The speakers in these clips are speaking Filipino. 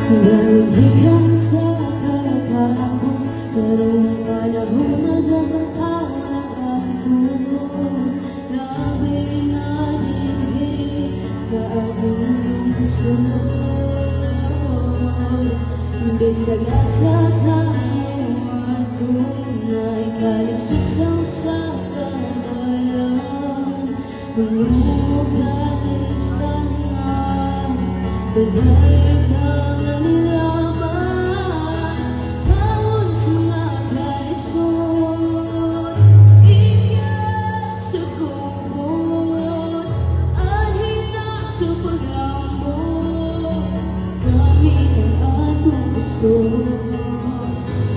Balikan sa kakapos, pero ang panahon na dapat ang nakatapos. Labi na dinigay sa aking lungsod. Bisag-asa ka mo at tunay, kalisod sa usap-kagalan. Hulog ka istangan, bagay ka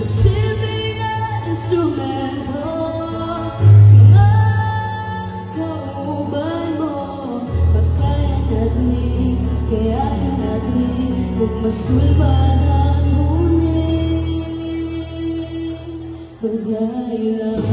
magsilbing na instrumento sa kauban mo. Pagkaya natin, kaya natin magmasulba na tunay. Bagay lang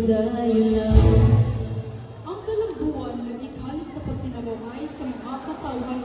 the